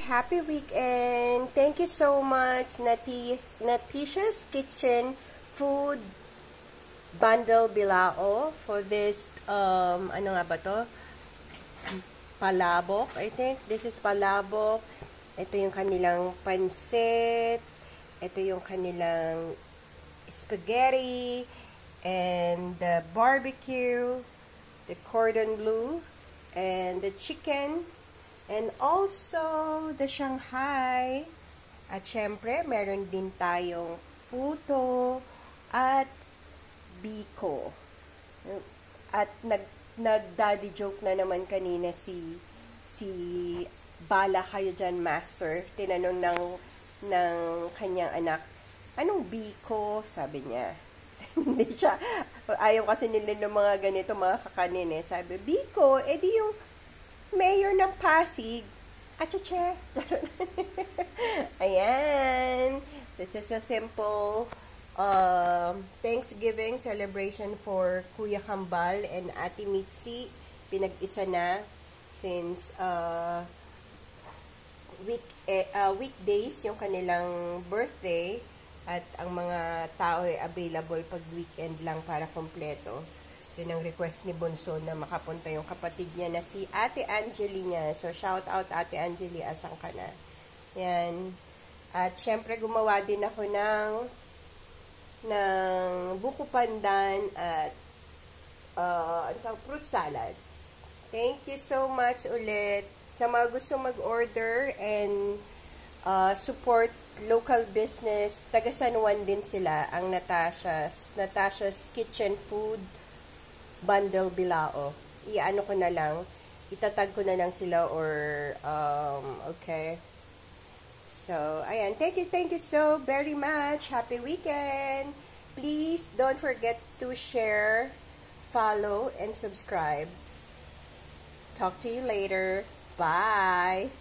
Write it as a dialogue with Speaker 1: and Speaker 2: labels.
Speaker 1: Happy weekend! Thank you so much, Natisha's Kitchen Food Bundle Bilao for this, ano nga ba to? Palabok, I think. This is palabok. Ito yung kanilang pansit. Ito yung kanilang spaghetti. And the barbecue. The cordon bleu. And the chicken. And also, the Shanghai. At syempre, meron din tayong puto at biko. At nag-daddy joke na naman kanina si Bala kayo dyan, Master. Tinanong ng kanyang anak, anong biko? Sabi niya. Hindi siya, ayaw kasi nila ng mga ganito, mga kakanin eh. Sabi, biko, edi yung mayor ng Pasig. Achache. Ayan. This is a simple Thanksgiving celebration for Kuya Kambal and Ate Mitzi. Pinag-isa na since weekdays yung kanilang birthday at ang mga tao ay available pag weekend lang para kompleto. Yun ang request ni Bonso na makapunta yung kapatid niya na si Ate Angeli niya. So, shout out Ate Angeli, asan ka na? Yan. At syempre, gumawa din ako ng buko pandan at fruit salad. Thank you so much ulit. Sa mga gusto mag-order and support local business, taga San Juan din sila, ang Natasha's Kitchen Food Bundle Bilao. Iano ko na lang, itatag ko na lang sila or okay. So, ayan. Thank you so very much. Happy weekend. Please don't forget to share, follow, and subscribe. Talk to you later. Bye.